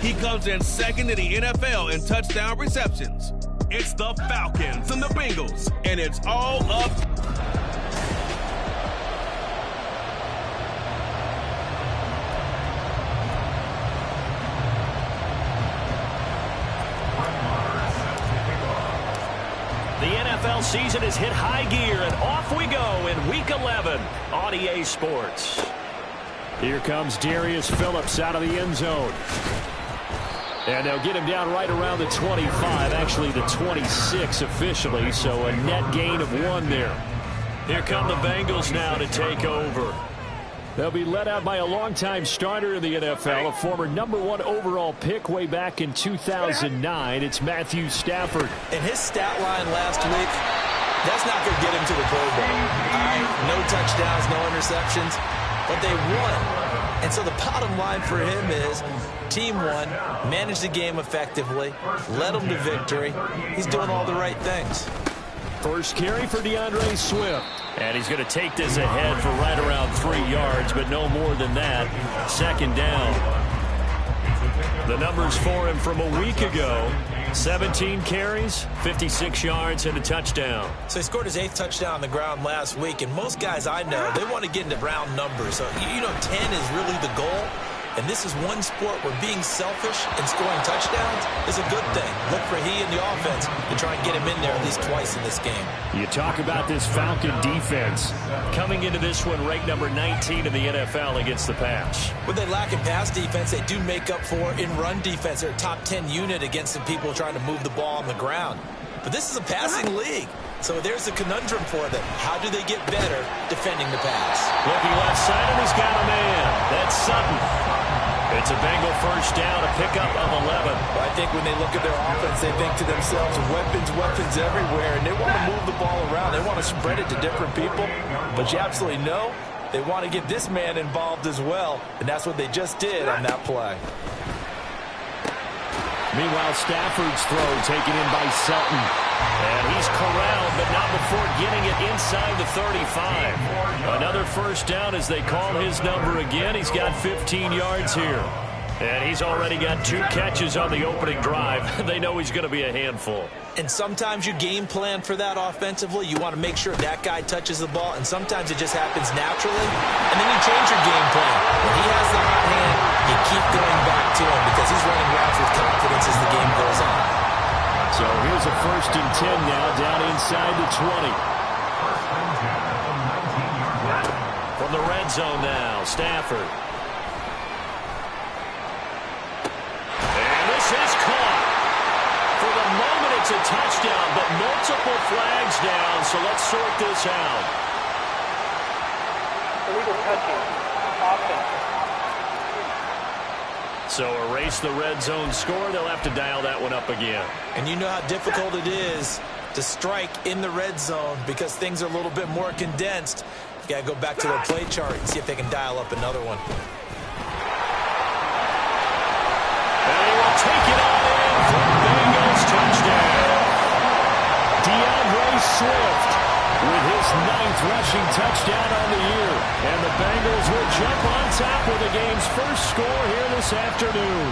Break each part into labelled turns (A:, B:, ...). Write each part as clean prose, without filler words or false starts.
A: He comes in second in the NFL in touchdown receptions. It's the Falcons and the Bengals, and it's all up.
B: The NFL season has hit high gear, and off we go in Week 11 on EA Sports. Here comes Darius Phillips out of the end zone. And they'll get him down right around the 25, actually the 26 officially, so a net gain of 1 there. Here come the Bengals now to take over. They'll be led out by a longtime starter in the NFL, a former #1 overall pick way back in 2009. It's Matthew Stafford.
C: And his stat line last week, that's not going to get him to the Pro Bowl. All right, no touchdowns, no interceptions, but they won. And so the bottom line for him is team won, managed the game effectively, led them to victory. He's doing all the right things.
B: First carry for DeAndre Swift. And he's going to take this ahead for right around 3 yards, but no more than that. Second down. The numbers for him from a week ago: 17 carries, 56 yards, and a touchdown.
C: So he scored his 8th touchdown on the ground last week, and most guys I know, they want to get into round numbers. So, 10 is really the goal. And this is one sport where being selfish and scoring touchdowns is a good thing. Look for he and the offense to try and get him in there at least twice in this game.
B: You talk about this Falcon defense. Coming into this one, ranked number 19 in the NFL against the pass.
C: When they lack in pass defense, they do make up for in run defense. They're a top 10 unit against the people trying to move the ball on the ground. But this is a passing league. So there's a conundrum for them. How do they get better defending the pass?
B: Looking left side, and he's got a man. That's Sutton. It's a Bengal first down, a pickup of 11.
C: I think when they look at their offense, they think to themselves, weapons everywhere, and they want to move the ball around. They want to spread it to different people. But you absolutely know they want to get this man involved as well, and that's what they just did on that play.
B: Meanwhile, Stafford's throw taken in by Sutton. And he's corralled, but not before getting it inside the 35. Another first down as they call his number again. He's got 15 yards here. And he's already got 2 catches on the opening drive. They know he's going to be a handful.
C: And sometimes you game plan for that offensively. You want to make sure that guy touches the ball, and sometimes it just happens naturally. And then you change your game plan. When he has the hot hand, you keep going back to him because he's running routes with confidence as the game goes on.
B: So here's a 1st and 10 now, down inside the 20. From the red zone now, Stafford. And this is caught. For the moment, it's a touchdown, but multiple flags down, so let's sort this out.
D: Illegal touching. Offense.
B: So erase the red zone score. They'll have to dial that one up again.
C: And you know how difficult it is to strike in the red zone because things are a little bit more condensed. You got to go back to their play chart and see if they can dial up another one.
B: And he will take it all in for the Bengals touchdown. DeAndre Swift with his 9th rushing touchdown on the year. And the Bengals will jump on top with the game's first score here this afternoon.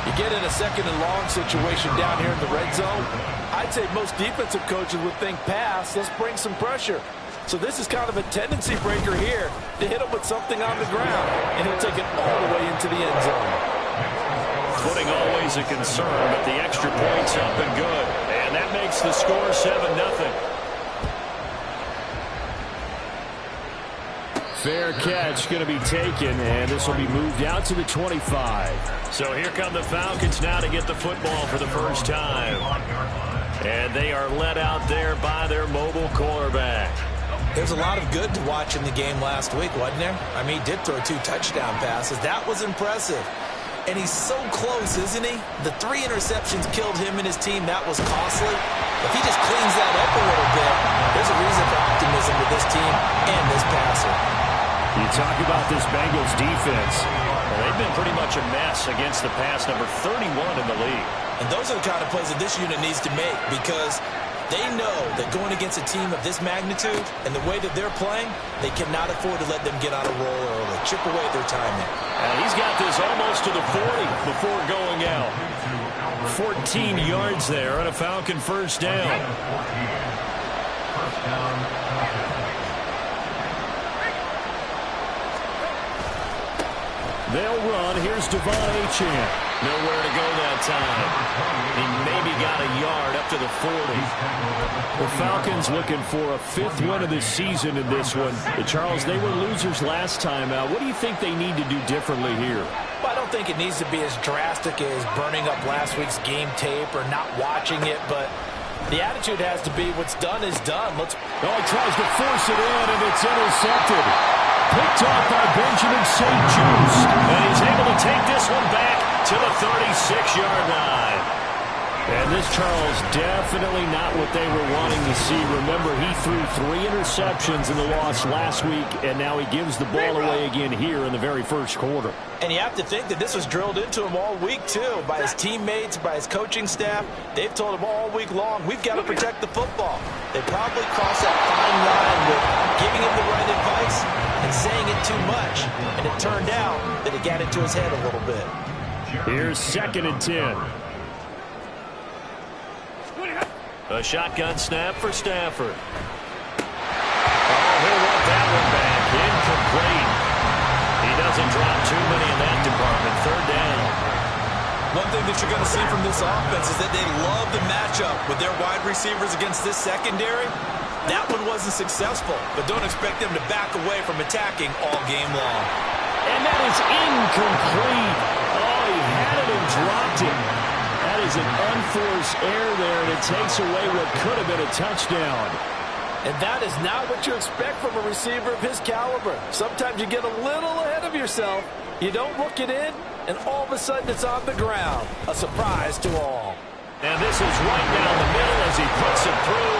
C: You get in a 2nd and long situation down here in the red zone. I'd say most defensive coaches would think pass. Let's bring some pressure. So this is kind of a tendency breaker here to hit him with something on the ground. And he'll take it all the way into the end zone.
B: Footing always a concern, but the extra point's up and good. And that makes the score 7-0. Fair catch going to be taken, and this will be moved out to the 25. So here come the Falcons now to get the football for the first time. And they are led out there by their mobile quarterback.
C: There's a lot of good to watch in the game last week, wasn't there? I mean, he did throw 2 touchdown passes. That was impressive. And he's so close, isn't he? The 3 interceptions killed him and his team. That was costly. If he just cleans that up a little bit, there's a reason for optimism with this team and this passer.
B: You talk about this Bengals defense. Well, they've been pretty much a mess against the pass, number 31 in the league.
C: And those are the kind of plays that this unit needs to make because They know that going against a team of this magnitude and the way that they're playing, they cannot afford to let them get on a roll early. Chip away at their timing.
B: And he's got this almost to the 40 before going out. 14 yards there on a Falcon first down. They'll run. Here's Devon Achane. Nowhere to go that time. He maybe got a yard up to the 40. The Falcons looking for a 5th win of the season in this one. Charles, they were losers last time out. What do you think they need to do differently here?
C: Well, I don't think it needs to be as drastic as burning up last week's game tape or not watching it, but the attitude has to be what's done is done. He
B: tries to force it in, and it's intercepted. Picked off by Benjamin St. Just. And he's able to take this one back to the 36-yard line. And this, Charles, definitely not what they were wanting to see. Remember, he threw 3 interceptions in the loss last week, and now he gives the ball away again here in the very first quarter.
C: And you have to think that this was drilled into him all week, too, by his teammates, by his coaching staff. They've told him all week long, we've got to protect the football. They probably crossed that fine line with giving him the right advice and saying it too much. And it turned out that it got into his head a little bit.
B: Here's 2nd and 10. A shotgun snap for Stafford. He'll want that one back. Incomplete. He doesn't drop too many in that department. 3rd down.
C: One thing that you're going to see from this offense is that they love the matchup with their wide receivers against this secondary. That one wasn't successful, but don't expect them to back away from attacking all game long.
B: And that is incomplete. Oh, he had it and dropped it. That is an unforced error there, and it takes away what could have been a touchdown.
C: And that is not what you expect from a receiver of his caliber. Sometimes you get a little ahead of yourself. You don't look it in, and all of a sudden it's on the ground. A surprise to all.
B: And this is right down the middle as he puts it through.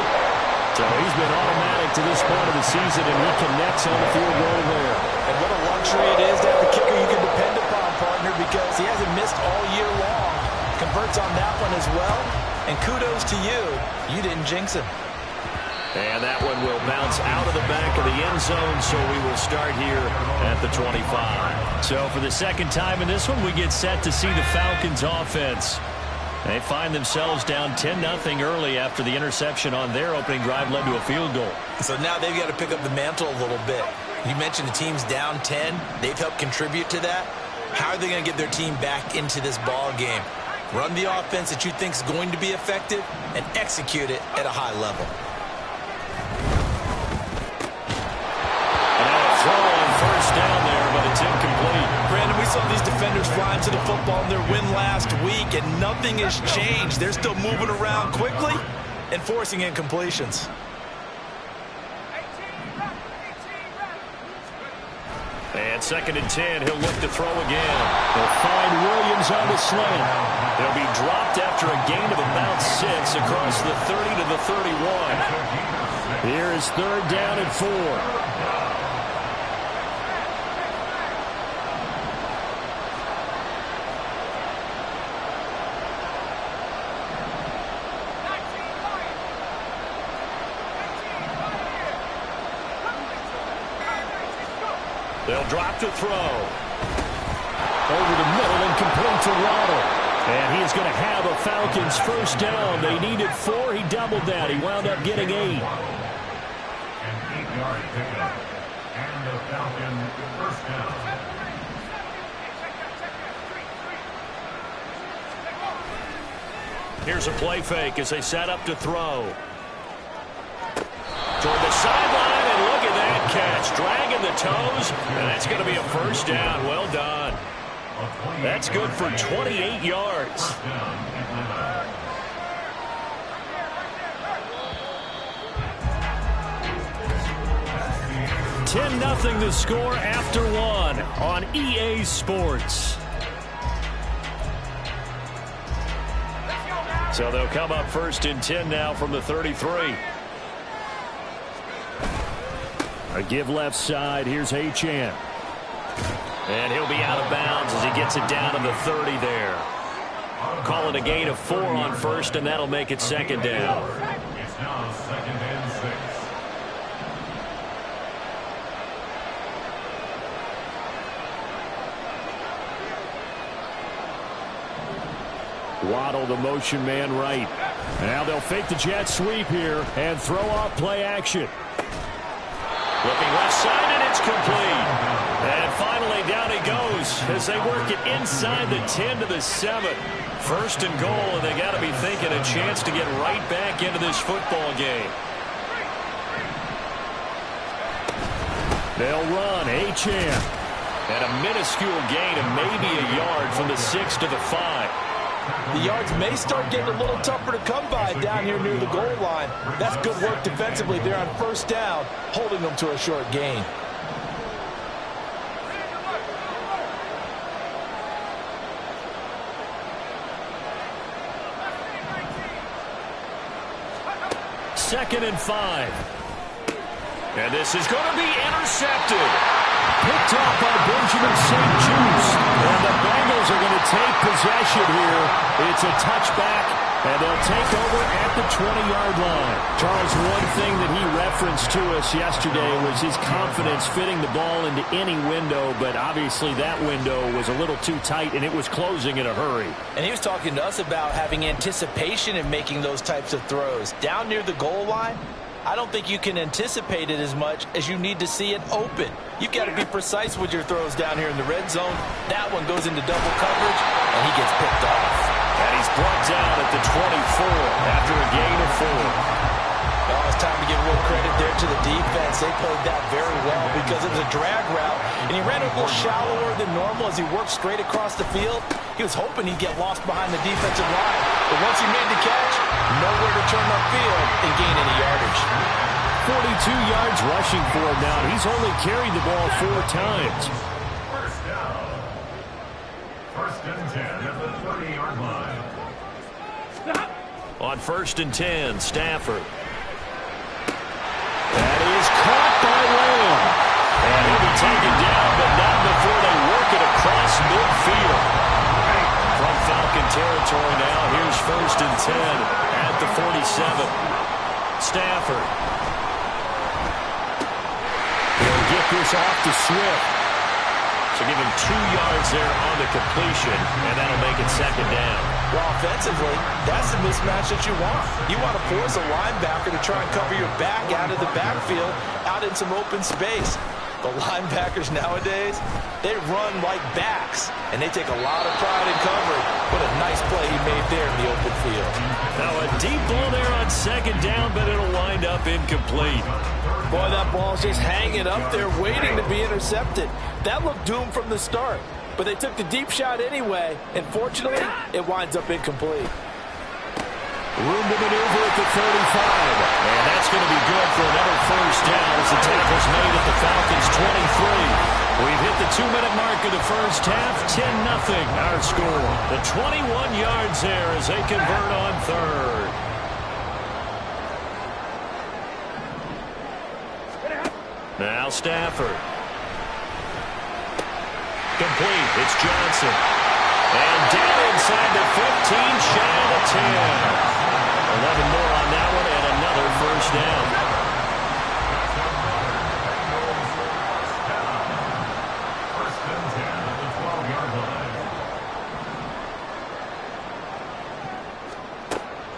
B: So he's been automatic to this point of the season, and he connects on the field goal there.
C: And what a luxury it is to have a kicker you can depend upon, partner, because he hasn't missed all year long. Converts on that one as well. And kudos to you. You didn't jinx him.
B: And that one will bounce out of the back of the end zone, so we will start here at the 25. So for the 2nd time in this one, we get set to see the Falcons offense. They find themselves down 10-0 early after the interception on their opening drive led to a field goal.
C: So now they've got to pick up the mantle a little bit. You mentioned the team's down 10. They've helped contribute to that. How are they going to get their team back into this ball game? Run the offense that you think is going to be effective and execute it at a high level.
B: And a throw on 1st down there, but it's incomplete.
C: Brandon, we saw these defenders flying to the football in their win last week, and nothing has changed. They're still moving around quickly and forcing incompletions.
B: And 2nd and 10, he'll look to throw again. They'll find Williams on the slant. They'll be dropped after a gain of about 6 across the 30 to the 31. Here is 3rd down and 4. They'll drop to throw. Over the middle and complete to Waddle. And he's going to have a Falcons 1st down. They needed 4. He doubled that. He wound up getting 8.
E: An 8-yard pickup. And the Falcon 1st down.
B: Here's a play fake as they set up to throw. Toward the sideline, and look at that catch. Dragging the toes, and that's going to be a 1st down. Well done. That's good for 28 yards. 10-0 the score after 1 on EA Sports. So they'll come up 1st and 10 now from the 33. A give left side. Here's Achane. And he'll be out of bounds as he gets it down to the 30 there. Call it a gain of 4 on 1st, and that'll make it 2nd down.
E: Now 2nd and 6.
B: Waddle, the motion man right. Now they'll fake the jet sweep here and throw off play action. Looking left side, and it's complete. And finally, down he goes as they work it inside the 10 to the 7. 1st and goal, and they got to be thinking a chance to get right back into this football game. They'll run, Achane. And a minuscule gain of maybe a yard from the 6 to the 5.
C: The yards may start getting a little tougher to come by down here near the goal line. That's good work defensively there on 1st down, holding them to a short gain.
B: Second and 5. And this is going to be intercepted. Picked off by Benjamin St-Juste. And the Bengals are going to take possession here. It's a touchback, and they'll take over at the 20-yard line. Charles, one thing that he referenced to us yesterday was his confidence fitting the ball into any window, but obviously that window was a little too tight, and it was closing in a hurry.
C: And he was talking to us about having anticipation in making those types of throws. Down near the goal line, I don't think you can anticipate it as much as you need to see it open. You've got to be precise with your throws down here in the red zone. That one goes into double coverage, and he gets picked off.
B: And he's brought down at the 24 after a gain of 4.
C: Oh, it's time to give a little credit there to the defense. They played that very well because it was a drag route, and he ran a little shallower than normal as he worked straight across the field. He was hoping he'd get lost behind the defensive line, but once he made the catch, nowhere to turn upfield and gain any yardage.
B: 42 yards rushing for him now. He's only carried the ball 4 times.
E: 1st down. 1st and 10 at the 30-yard line.
B: On 1st and 10, Stafford. That is caught by Lamb. And he'll be taken down, but not before they work it across midfield. From Falcon territory now, here's 1st and 10 at the 47. Stafford. He'll get this off to Swift. So give him 2 yards there on the completion, and that'll make it 2nd down.
C: Well, offensively, that's the mismatch that you want. You want to force a linebacker to try and cover your back out of the backfield, out in some open space. The linebackers nowadays, they run like backs, and they take a lot of pride in covering. What a nice play he made there in the open field.
B: Now a deep ball there on 2nd down, but it'll wind up incomplete.
C: Boy, that ball's just hanging up there waiting to be intercepted. That looked doomed from the start, but they took the deep shot anyway, and fortunately, it winds up incomplete.
B: Room to maneuver at the 35, and that's going to be good for another 1st down as the tackle's made at the Falcons' 23. We've hit the 2-minute mark of the 1st half, 10-0 our score. The 21 yards there as they convert on 3rd. Now Stafford. Complete. It's Johnson. And down inside the 15, shy of the 10. 11 more on that one, and another 1st down.
E: First and 10 at the 12-yard line.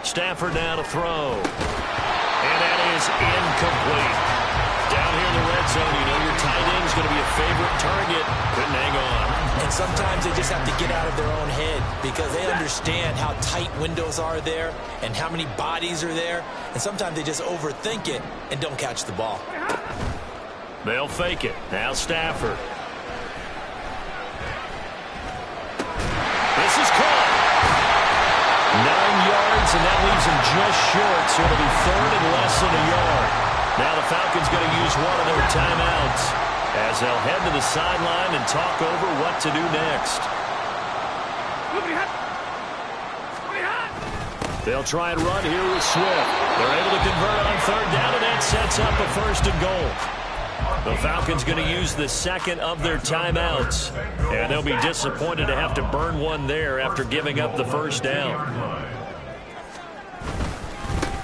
B: Stafford now to throw. And that is incomplete. Down here in the red zone, you know your tight end is going to be a favorite target. Couldn't hang on.
C: And sometimes they just have to get out of their own head because they understand how tight windows are there and how many bodies are there. And sometimes they just overthink it and don't catch the ball.
B: They'll fake it. Now Stafford. This is caught. 9 yards, and that leaves him just short. So it'll be 3rd and less than a yard. Now the Falcons going to use one of their timeouts as they'll head to the sideline and talk over what to do next. They'll try and run here with Swift. They're able to convert on 3rd down, and that sets up a 1st and goal. The Falcons going to use the 2nd of their timeouts, and they'll be disappointed to have to burn one there after giving up the 1st down.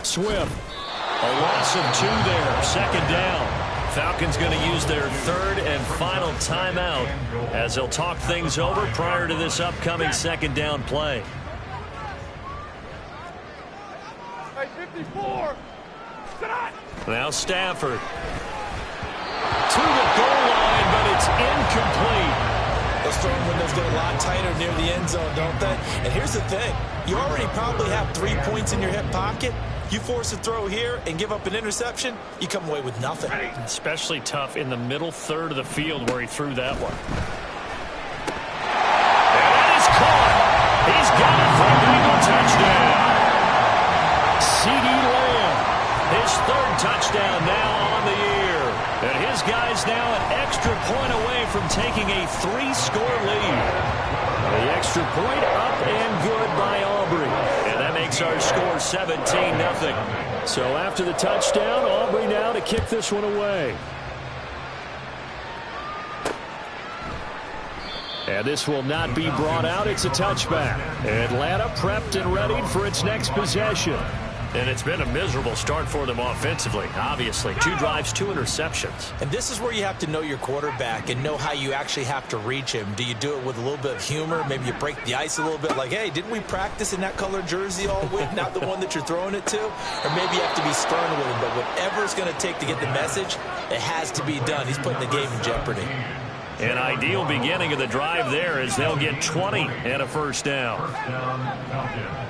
B: Swift. A loss of 2 there, second down. Falcons going to use their third and final timeout as they'll talk things over prior to this upcoming second down play.
F: Hey, 54.
B: Now Stafford. To the goal line, but it's incomplete.
C: Those throwing windows get a lot tighter near the end zone, don't they? And here's the thing. You already probably have 3 points in your hip pocket. You force a throw here and give up an interception, you come away with nothing.
B: Especially tough in the middle third of the field where he threw that one. And that is caught. He's got it for a Bengal touchdown. CeeDee Lamb, his third touchdown now on the year. And his guy's now an extra point away from taking a 3-score lead. The extra point up and good by Aubrey. And that makes our score 17-0. So after the touchdown, Aubrey now to kick this one away. And this will not be brought out. It's a touchback. Atlanta prepped and readied for its next possession. And it's been a miserable start for them offensively, obviously. 2 drives, 2 interceptions.
C: And this is where you have to know your quarterback and know how you actually have to reach him. Do you do it with a little bit of humor? Maybe you break the ice a little bit like, hey, didn't we practice in that color jersey all week? Not the one that you're throwing it to? Or maybe you have to be stern with him. But whatever it's going to take to get the message, it has to be done. He's putting the game in jeopardy.
B: An ideal beginning of the drive there as they'll get 20 and a first down.
E: First down, Falcons.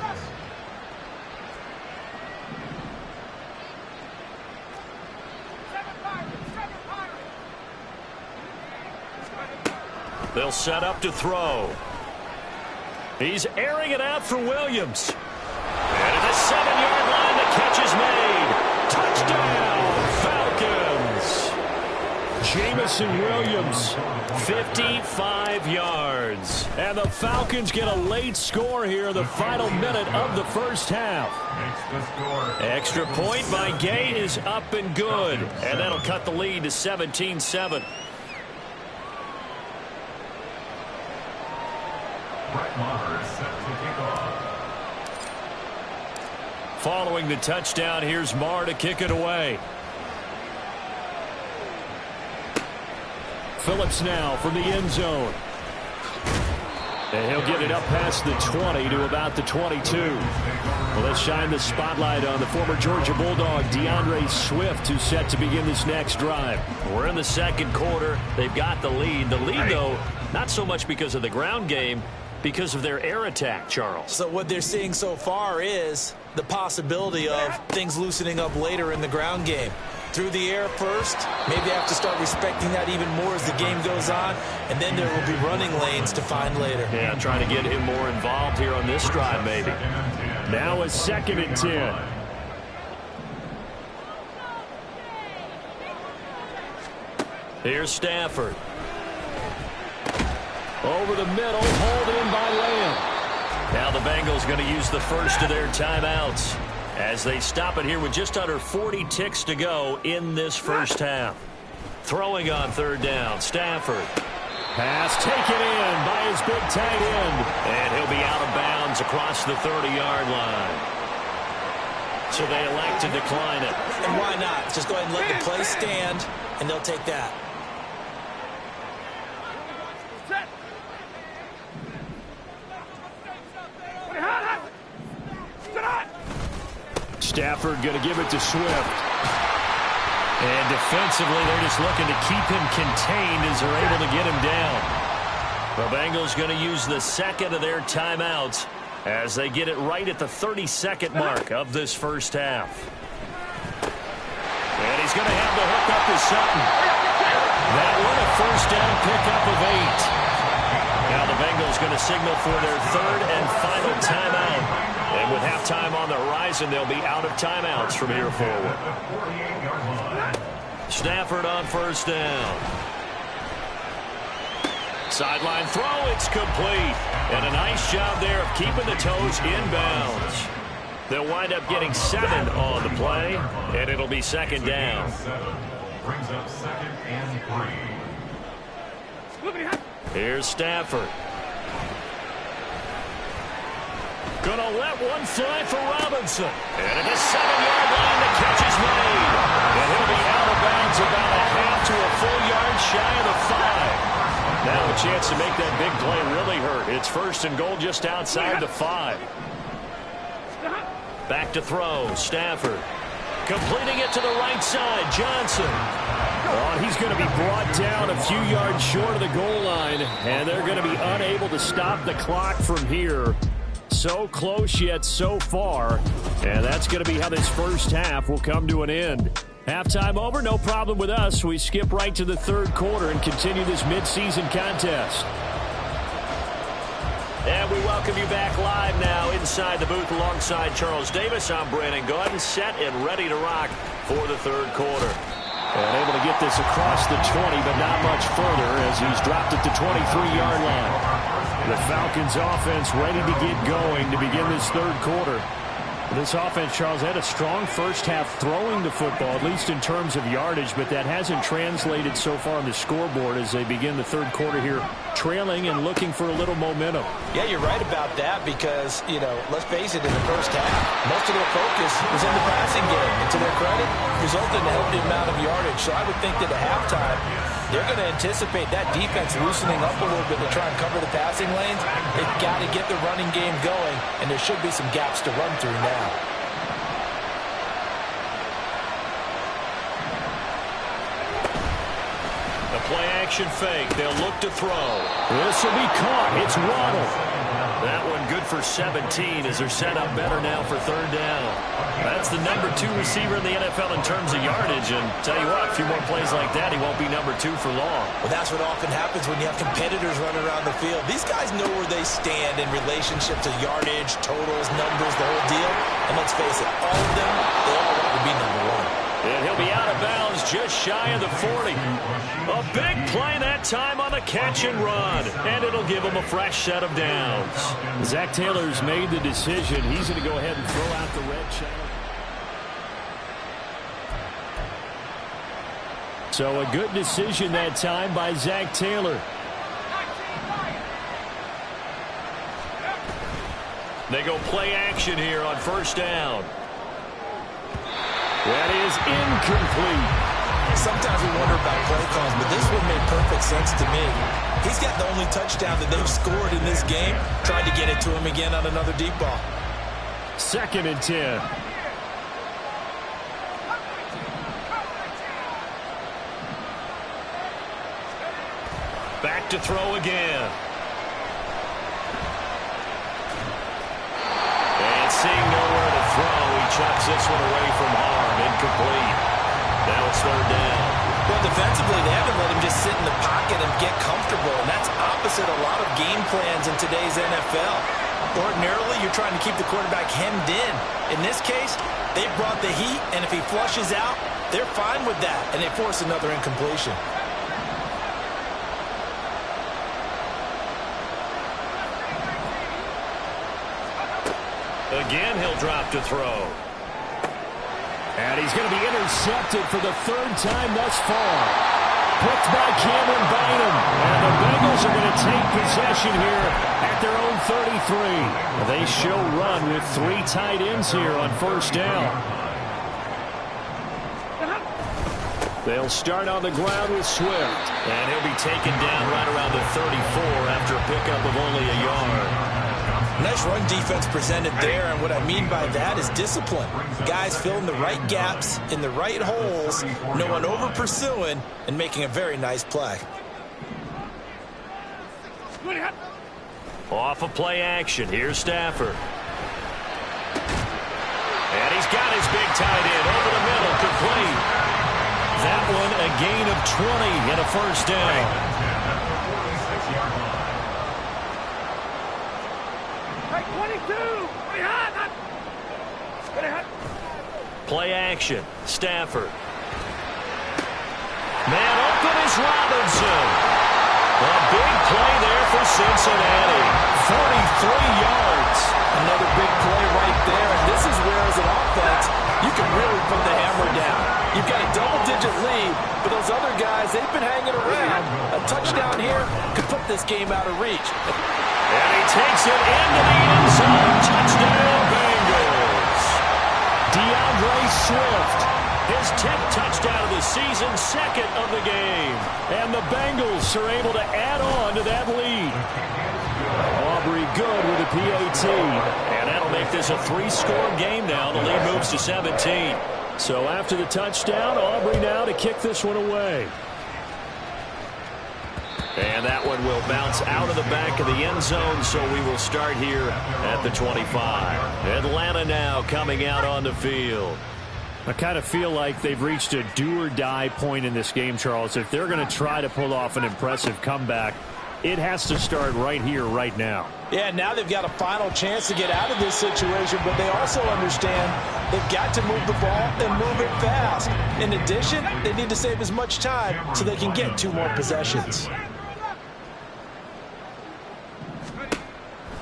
B: They'll set up to throw. He's airing it out for Williams. And at the 7-yard line, the catch is made. Touchdown, Falcons. Jamison Williams, 55 yards. And the Falcons get a late score here in the final minute of the first half.
E: Makes the score.
B: Extra point by Gay is up and good. And that'll cut the lead to 17-7.
E: Brett Maher is set to kick off.
B: Following the touchdown, here's Maher to kick it away. Phillips now from the end zone. And he'll get it up past the 20 to about the 22. Well, let's shine the spotlight on the former Georgia Bulldog, DeAndre Swift, who's set to begin this next drive. We're in the second quarter. They've got the lead. The lead, though, not so much because of the ground game, because of their air attack, Charles.
C: So what they're seeing so far is the possibility of things loosening up later in the ground game. Through the air first, maybe have to start respecting that even more as the game goes on, and then there will be running lanes to find later.
B: Yeah, trying to get him more involved here on this drive, maybe. Now a 2nd and 10. Here's Stafford. Over the middle, hauled in by Lamb. Now the Bengals going to use the first of their timeouts as they stop it here with just under 40 ticks to go in this first half. Throwing on 3rd down, Stafford. Pass taken in by his big tight end. And he'll be out of bounds across the 30-yard line. So they elect to decline it.
C: And why not? Just go ahead and let the play stand, and they'll take that.
B: Stafford going to give it to Swift. And defensively, they're just looking to keep him contained as they're able to get him down. The Bengals going to use the 2nd of their timeouts as they get it right at the 32nd mark of this first half. And he's going to have the hook up to Sutton. That one a first down pickup of 8. Now the Bengals going to signal for their 3rd and final timeout. And with halftime on the horizon, they'll be out of timeouts from here forward. Stafford on 1st down. Sideline throw, it's complete. And a nice job there of keeping the toes inbounds. They'll wind up getting 7 on the play, and it'll be 2nd down.
E: Brings up 2nd and 3.
B: Here's Stafford. Gonna let one fly for Robinson. And at the 7-yard line, the catch is made. And he'll be out of bounds about a half to a full yard shy of the 5. Now a chance to make that big play really hurt. It's 1st and goal just outside the 5. Back to throw. Stafford. Completing it to the right side. Johnson. Oh, he's going to be brought down a few yards short of the goal line. And they're going to be unable to stop the clock from here. So close yet so far. And that's going to be how this first half will come to an end. Halftime over, no problem with us. We skip right to the 3rd quarter and continue this midseason contest. And we welcome you back live now inside the booth alongside Charles Davis. I'm Brandon Gordon, set and ready to rock for the 3rd quarter. And able to get this across the 20, but not much further as he's dropped at the 23-yard line. The Falcons offense ready to get going to begin this 3rd quarter. This offense, Charles, had a strong first half throwing the football, at least in terms of yardage, but that hasn't translated so far on the scoreboard as they begin the 3rd quarter here, trailing and looking for a little momentum.
C: Yeah, you're right about that because, let's face it, in the first half, most of their focus was in the passing game. And to their credit, resulted in a healthy amount of yardage. So I would think that at halftime, they're going to anticipate that defense loosening up a little bit to try and cover the passing lanes. They've got to get the running game going, and there should be some gaps to run through now.
B: The play-action fake. They'll look to throw. This will be caught. It's Waddle. That one good for 17 as they're set up better now for 3rd down. That's the number 2 receiver in the NFL in terms of yardage. And tell you what, a few more plays like that, he won't be number 2 for long.
C: Well, that's what often happens when you have competitors running around the field. These guys know where they stand in relationship to yardage, totals, numbers, the whole deal. And let's face it, all of them, they all want to be number 1.
B: And he'll be out of bounds just shy of the 40. A big play that time on the catch and run. And it'll give him a fresh set of downs.
G: Zach Taylor's made the decision. He's going to go ahead and throw out the red channel. So a good decision that time by Zach Taylor.
B: They go play action here on 1st down. That is incomplete.
C: Sometimes we wonder about play calls, but this one made perfect sense to me. He's got the only touchdown that they've scored in this game. Tried to get it to him again on another deep ball.
G: 2nd and 10.
B: Back to throw again. And seeing nowhere to throw, he chucks this one away from harm. Incomplete. Now it's 3rd down.
C: Well, defensively, they haven't let him just sit in the pocket and get comfortable, and that's opposite a lot of game plans in today's NFL. Ordinarily, you're trying to keep the quarterback hemmed in. In this case, they brought the heat, and if he flushes out, they're fine with that, and they force another incompletion.
B: Again, he'll drop to throw.
G: And he's going to be intercepted for the 3rd time thus far. Picked by Cameron Bynum. And the Bengals are going to take possession here at their own 33. They show run with 3 tight ends here on 1st down. They'll start on the ground with Swift.
B: And he'll be taken down right around the 34 after a pickup of only a yard.
C: Nice run defense presented there, and what I mean by that is discipline. Guys filling the right gaps in the right holes, no one over-pursuing, and making a very nice play.
B: Off of play action, here's Stafford. And he's got his big tight end over the middle, complete. That one a gain of 20 and a 1st down. Play action. Stafford. Man open is Robinson. A big play there for Cincinnati. 43 yards.
C: Another big play right there. And this is where, as an offense, you can really put the hammer down. You've got a double-digit lead, but those other guys, they've been hanging around. A touchdown here could put this game out of reach.
B: And he takes it into the end zone. Touchdown.
G: Bengals are able to add on to that lead. Aubrey good with a PAT.
B: And that'll make this a 3-score game now. The lead moves to 17.
G: So after the touchdown, Aubrey now to kick this one away.
B: And that one will bounce out of the back of the end zone, so we will start here at the 25. Atlanta now coming out on the field.
G: I kind of feel like they've reached a do-or-die point in this game, Charles. If they're going to try to pull off an impressive comeback, it has to start right here, right now.
C: Yeah, now they've got a final chance to get out of this situation, but they also understand they've got to move the ball and move it fast. In addition, they need to save as much time so they can get 2 more possessions.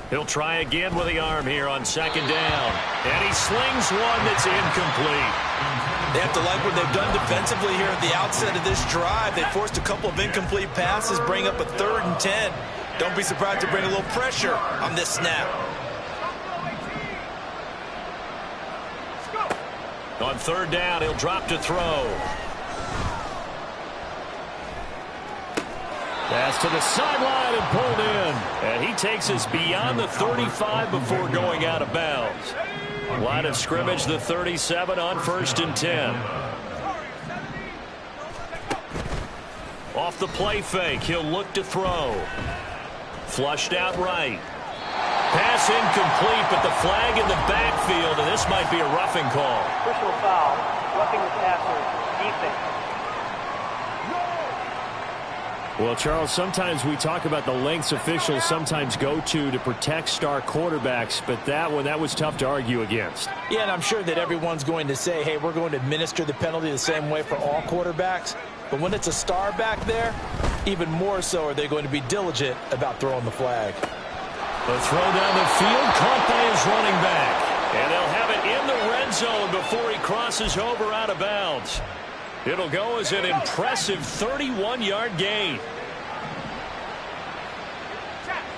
B: He'll try again with the arm here on 2nd down. And he slings one that's incomplete.
C: They have to like what they've done defensively here at the outset of this drive. They forced a couple of incomplete passes, bring up a 3rd and 10. Don't be surprised to bring a little pressure on this snap.
B: On 3rd down, he'll drop to throw.
G: Pass to the sideline and pulled in.
B: And he takes us beyond the 35 before going out of bounds. Line of scrimmage, the 37 on 1st and 10. Off the play fake, he'll look to throw. Flushed out right. Pass incomplete, but the flag in the backfield, and this might be a roughing call.
D: Personal foul, roughing the passer, defense.
G: Well, Charles, sometimes we talk about the lengths officials sometimes go to protect star quarterbacks, but that was tough to argue against.
C: Yeah, and I'm sure that everyone's going to say, hey, we're going to administer the penalty the same way for all quarterbacks. But when it's a star back there, even more so are they going to be diligent about throwing the flag.
B: The throw down the field, caught by his running back. And they'll have it in the red zone before he crosses over out of bounds. It'll go as an impressive 31-yard gain.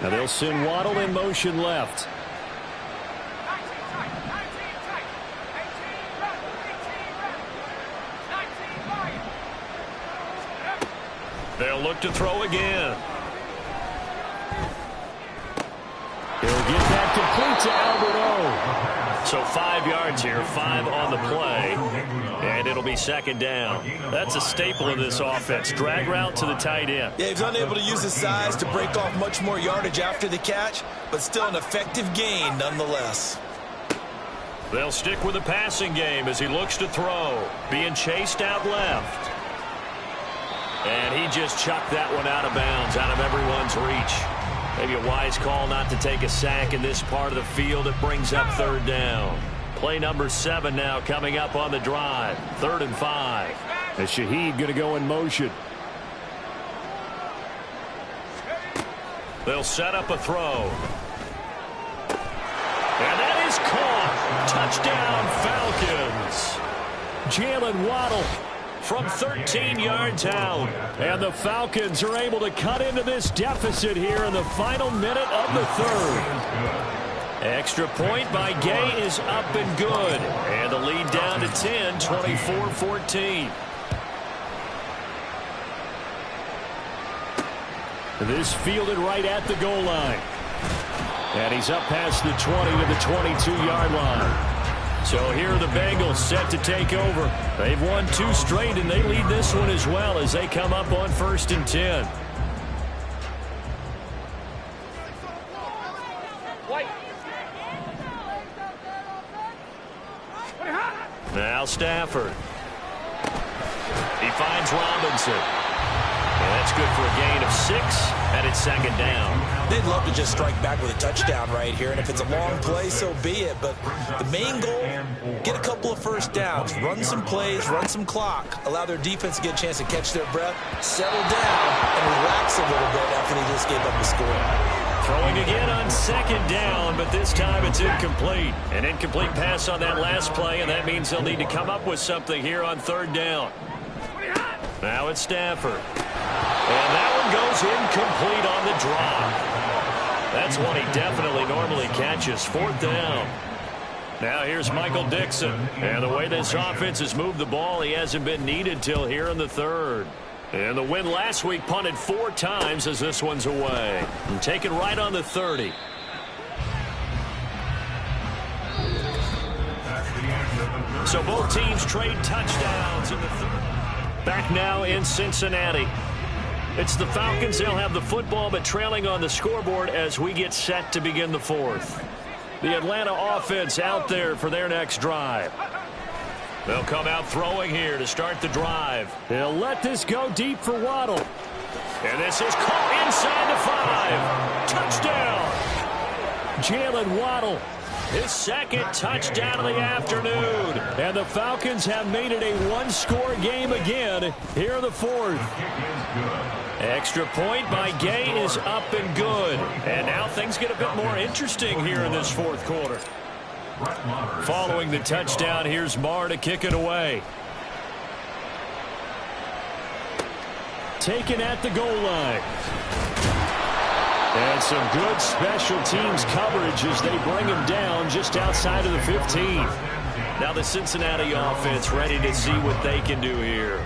G: Now they'll send Waddle in motion left.
B: They'll look to throw again.
G: He'll get that complete to Albert O.
B: So 5 yards here, 5 on the play, and it'll be 2nd down. That's a staple of this offense. Drag route to the tight end.
C: Yeah, he's unable to use his size to break off much more yardage after the catch, but still an effective gain nonetheless.
B: They'll stick with the passing game as he looks to throw. Being chased out left. And he just chucked that one out of bounds, out of everyone's reach. Maybe a wise call not to take a sack in this part of the field. It brings up 3rd down. Play number 7 now coming up on the drive. 3rd and 5.
G: And Shaheed going to go in motion.
B: They'll set up a throw. And that is caught. Touchdown, Falcons.
G: Jalen Waddle
B: from 13 yards out.
G: And the Falcons are able to cut into this deficit here in the final minute of the 3rd.
B: Extra point by Gay is up and good. And the lead down to 10, 24-14.
G: This fielded right at the goal line. And he's up past the 20 to the 22-yard line. So here are the Bengals set to take over. They've won 2 straight, and they lead this one as well as they come up on 1st and 10. Now Stafford. He finds Robinson. And that's good for a gain of 6, and it's 2nd down.
C: They'd love to just strike back with a touchdown right here, and if it's a long play, so be it. But the main goal, get a couple of first downs, run some plays, run some clock, allow their defense to get a chance to catch their breath, settle down, and relax a little bit after they just gave up the score.
B: Throwing again on 2nd down, but this time it's incomplete. An incomplete pass on that last play, and that means they'll need to come up with something here on 3rd down. Now it's Stafford. And that one goes incomplete on the drop. That's one he definitely normally catches. 4th down. Now here's Michael Dixon. And the way this offense has moved the ball, he hasn't been needed till here in the 3rd. And the win last week punted 4 times as this one's away. And taken right on the 30. So both teams trade touchdowns in the third. Back now in Cincinnati. It's the Falcons. They'll have the football, but trailing on the scoreboard as we get set to begin the fourth. The Atlanta offense out there for their next drive. They'll come out throwing here to start the drive.
G: They'll let this go deep for Waddle.
B: And this is caught inside the 5. Touchdown.
G: Jalen Waddle.
B: His second touchdown of the afternoon.
G: And the Falcons have made it a one-score game again here in the fourth.
B: Extra point by Gay is up and good. And now things get a bit more interesting here in this fourth quarter. Following the touchdown, here's Marr to kick it away.
G: Taken at the goal line. And some good special teams coverage as they bring him down just outside of the 15.
B: Now the Cincinnati offense ready to see what they can do here.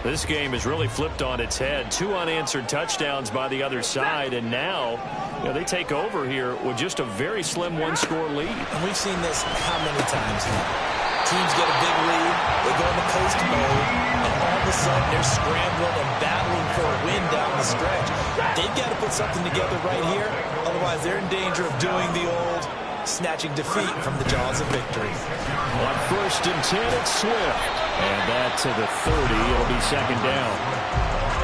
B: This game has really flipped on its head. 2 unanswered touchdowns by the other side, and now they take over here with just a very slim one-score lead.
C: And we've seen this how many times now? Teams get a big lead, they go into coast mode, and all of a sudden they're scrambling and battling for a win down the stretch. They've got to put something together right here, otherwise they're in danger of doing the old snatching defeat from the jaws of victory.
G: On 1st and 10, it's Swift. And that to the 30. It'll be second down.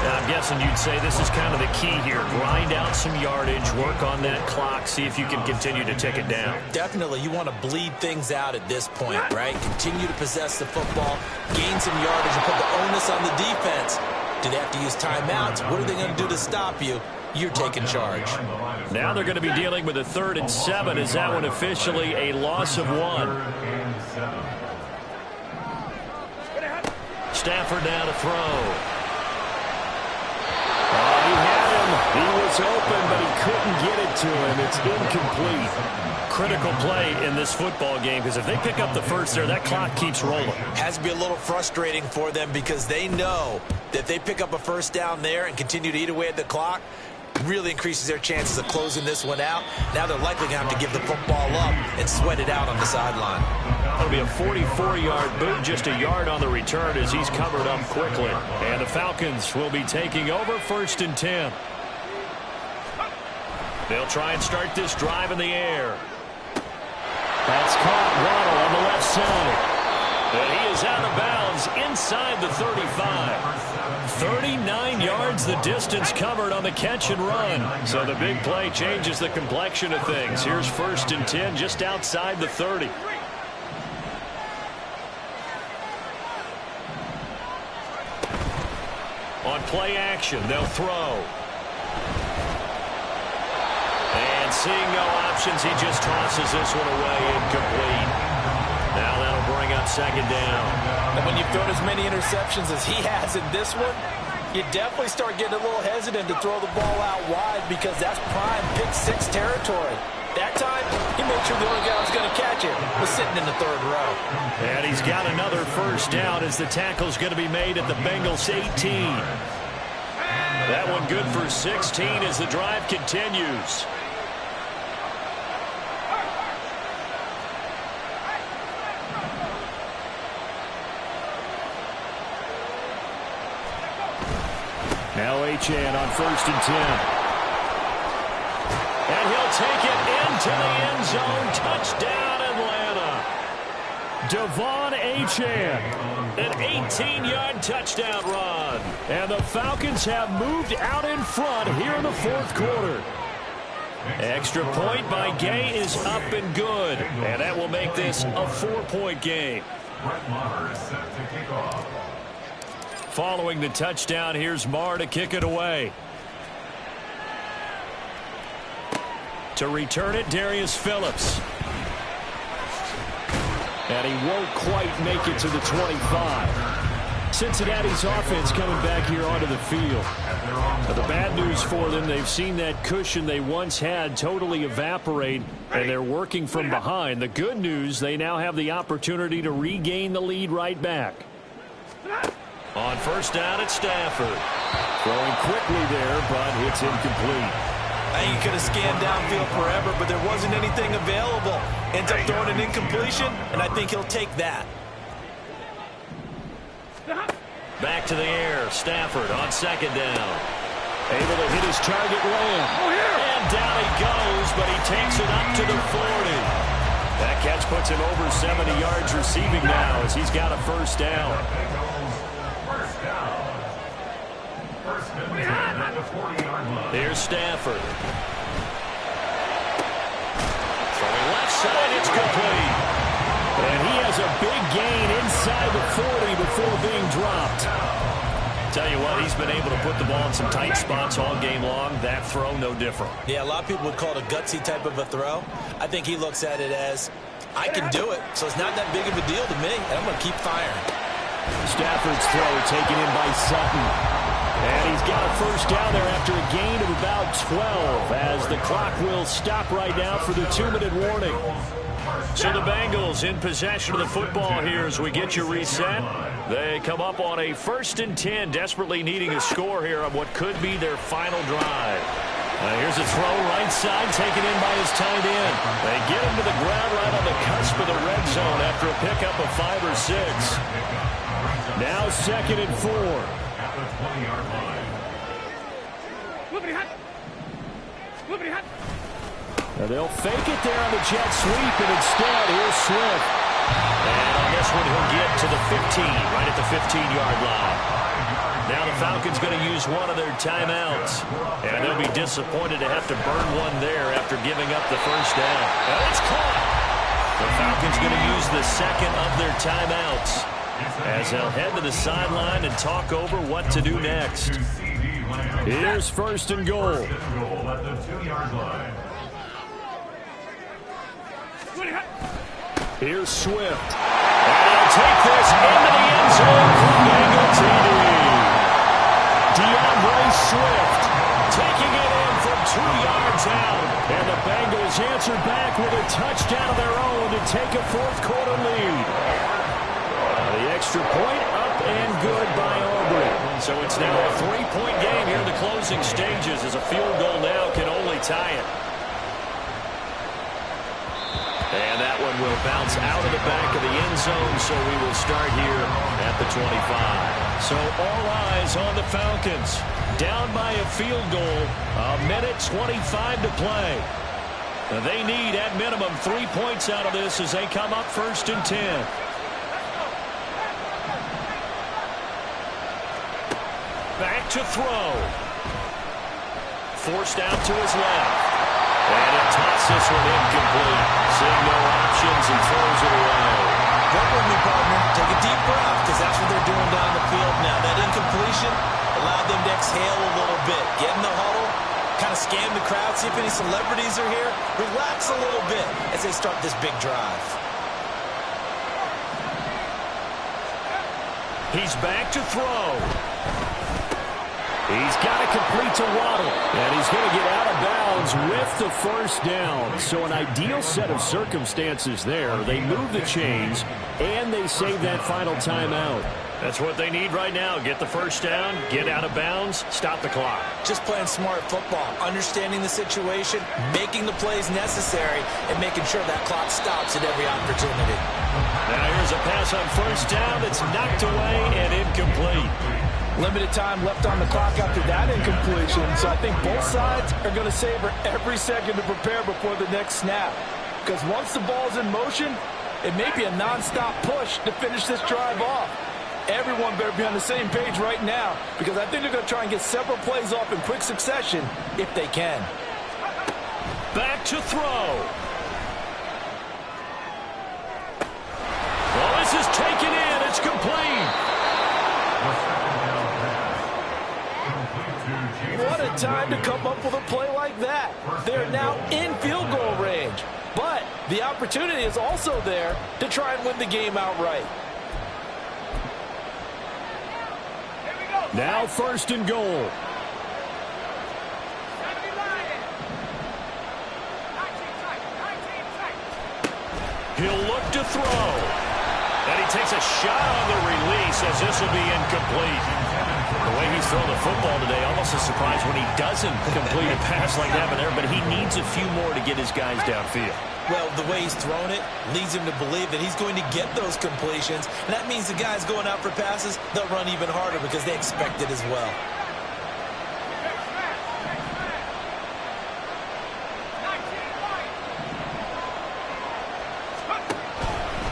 B: And I'm guessing you'd say this is kind of the key here. Grind out some yardage, work on that clock, see if you can continue to tick it down.
C: Definitely. You want to bleed things out at this point, right? Continue to possess the football, gain some yardage, and put the onus on the defense. Do they have to use timeouts? What are they going to do to stop you? You're taking charge.
B: Now they're going to be dealing with a 3rd and 7. Is that one officially a loss of 1? Stafford now to throw.
G: He had him. He was open, but he couldn't get it to him. It's incomplete.
B: Critical play in this football game, because if they pick up the first there, that clock keeps rolling.
C: Has to be a little frustrating for them because they know that if they pick up a first down there and continue to eat away at the clock, really increases their chances of closing this one out. Now they're likely going to have to give the football up and sweat it out on the sideline.
B: That'll be a 44-yard boot, just a yard on the return as he's covered up quickly. And the Falcons will be taking over 1st and 10. They'll try and start this drive in the air.
G: That's caught. Waddle on the left side.
B: And he is out of bounds inside the 35. 39 yards the distance covered on the catch and run. So the big play changes the complexion of things. Here's 1st and 10 just outside the 30. On play action, they'll throw. And seeing no options, he just tosses this one away, incomplete. Now that'll bring up 2nd down.
C: And when you've thrown as many interceptions as he has in this one, you definitely start getting a little hesitant to throw the ball out wide because that's prime pick 6 territory. That time, he made sure the only guy who was going to catch it was sitting in the 3rd row.
B: And he's got another first down as the tackle's going to be made at the Bengals 18. That one good for 16 as the drive continues.
G: Now Achane on 1st and 10.
B: And he'll take it into the end zone. Touchdown, Atlanta.
G: Devon Achane.
B: An 18-yard touchdown run.
G: And the Falcons have moved out in front here in the 4th quarter.
B: Extra point by Gay is up and good. And that will make this a 4-point game. Following the touchdown, here's Marr to kick it away. To return it, Darius Phillips.
G: And he won't quite make it to the 25. Cincinnati's offense coming back here onto the field. Now, the bad news for them, they've seen that cushion they once had totally evaporate, and they're working from behind. The good news, they now have the opportunity to regain the lead right back.
B: On first down, it's Stafford.
G: Throwing quickly there, but it's incomplete.
C: I think he could have scanned downfield forever, but there wasn't anything available. Ends up throwing an incompletion, and I think he'll take that.
B: Back to the air. Stafford on second down.
G: Able to hit his target man.
B: And down he goes, but he takes it up to the 40. That catch puts him over 70 yards receiving now as he's got a first down.
E: First down. First and 10 at the 40-yard line.
B: Here's Stafford. Throwing left side, it's complete.
G: And he has a big gain inside the 40 before being dropped.
B: Tell you what, he's been able to put the ball in some tight spots all game long. That throw, no different.
C: Yeah, a lot of people would call it a gutsy type of a throw. I think he looks at it as, I can do it, so it's not that big of a deal to me, and I'm going to keep firing.
G: Stafford's throw taken in by Sutton. And he's got a first down there after a gain of about 12 as the clock will stop right now for the 2-minute warning.
B: So the Bengals in possession of the football here as we get you reset. They come up on a 1st and 10, desperately needing a score here on what could be their final drive. Here's a throw right side taken in by his tight end. They get him to the ground right on the cusp of the red zone after a pickup of 5 or 6.
G: Now 2nd and 4.
E: At the 20-yard line.
G: They'll fake it there on the jet sweep, and instead, here's Swift.
B: And on this one, he'll get to the 15, right at the 15-yard line. Now the Falcons going to use one of their timeouts. And they'll be disappointed to have to burn one there after giving up the first down. And it's caught. The Falcons going to use the second of their timeouts as they'll head to the sideline and talk over what to do next.
G: Here's 1st and goal.
E: At the 2-yard line.
G: Here's Swift.
B: And he'll take this into the end zone for Bengal TD.
G: DeAndre Swift
B: Taking it in from 2 yards out.
G: And the Bengals answer back with a touchdown of their own to take a 4th quarter lead. The extra point up and good by Aubrey.
B: So it's now a 3-point game here in the closing stages as a field goal now can only tie it. And that one will bounce out of the back of the end zone, so we will start here at the 25. So all eyes on the Falcons. Down by a field goal, 1:25 to play. They need, at minimum, 3 points out of this as they come up 1st and 10. Back to throw. Forced out to his left. And he'll toss this one incomplete. Seeing no options, he throws it away.
C: Work with me, partner. Take a deep breath, because that's what they're doing down the field now. That incompletion allowed them to exhale a little bit. Get in the huddle, kind of scan the crowd, see if any celebrities are here. Relax a little bit as they start this big drive.
B: He's back to throw.
G: He's got to complete to Waddle. And he's going to get out of bounds with the first down. So an ideal set of circumstances there. They move the chains, and they save that final timeout.
B: That's what they need right now. Get the first down, get out of bounds, stop the clock.
C: Just playing smart football, understanding the situation, making the plays necessary, and making sure that clock stops at every opportunity.
B: Now here's a pass on first down that's knocked away and incomplete.
H: Limited time left on the clock after that incompletion, so I think both sides are going to savor every second to prepare before the next snap. Because once the ball's in motion, it may be a non-stop push to finish this drive off. Everyone better be on the same page right now, because I think they're going to try and get several plays off in quick succession if they can.
B: Back to throw. Well, this is taken in. It's complete.
H: What a time to come up with a play like that. They're now in field goal range. But the opportunity is also there to try and win the game outright.
G: Now 1st and goal.
B: He'll look to throw. And he takes a shot on the release as this will be incomplete. The way he's throwing the football today, almost a surprise when he doesn't complete a pass like that there, but he needs a few more to get his guys downfield.
C: Well, the way he's thrown it leads him to believe that he's going to get those completions. And that means the guys going out for passes, they'll run even harder because they expect it as well.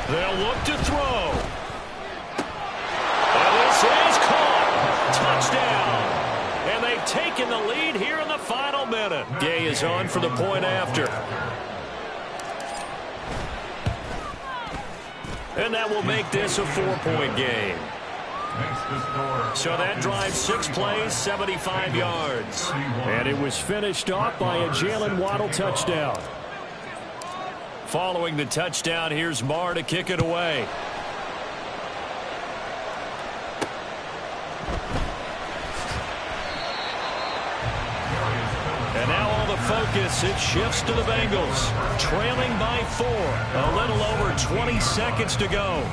B: They'll look to throw. And this is caught. Touchdown. And they've taken the lead here in the final minute. Gay is on for the point after. And that will make this a 4-point game. So that drives 6 plays, 75 yards.
G: And it was finished off by a Jalen Waddle touchdown.
B: Following the touchdown, here's Marr to kick it away. And now all the focus, it shifts to the Bengals. Trailing by 4. A little over 20 seconds to go.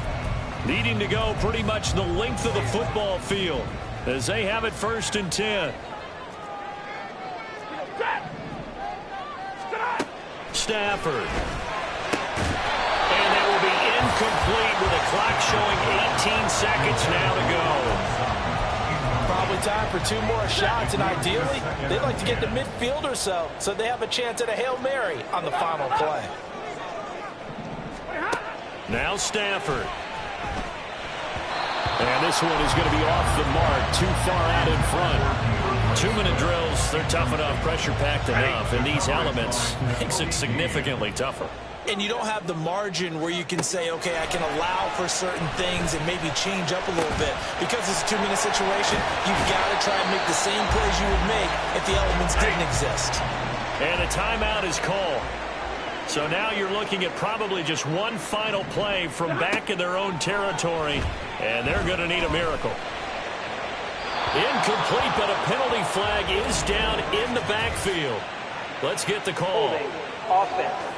B: Needing to go pretty much the length of the football field as they have it 1st and 10. Stafford. And that will be incomplete with a clock showing 18 seconds now to go.
H: Probably time for 2 more shots, and ideally, they'd like to get to midfield or so they have a chance at a Hail Mary on the final play.
B: Now Stafford. And this one is going to be off the mark, too far out in front. 2-minute drills, they're tough enough, pressure-packed enough, and these elements makes it significantly tougher.
C: And you don't have the margin where you can say, okay, I can allow for certain things and maybe change up a little bit. Because it's a 2-minute situation, you've got to try and make the same plays you would make if the elements didn't exist.
B: And a timeout is called. So now you're looking at probably just one final play from back in their own territory, and they're going to need a miracle. Incomplete, but a penalty flag is down in the backfield. Let's get the call.
D: Holding. Offense.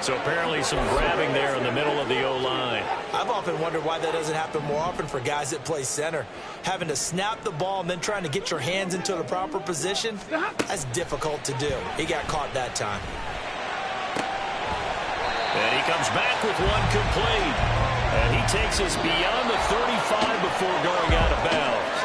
B: So apparently some grabbing there in the middle of the O-line.
C: I've often wondered why that doesn't happen more often for guys that play center. Having to snap the ball and then trying to get your hands into the proper position, that's difficult to do. He got caught that time.
B: And he comes back with one complete. And he takes us beyond the 35 before going out of bounds.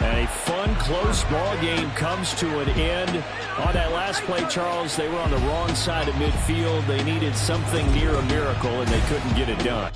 G: And a fun, close ball game comes to an end. On that last play, Charles, they were on the wrong side of midfield. They needed something near a miracle, and they couldn't get it done.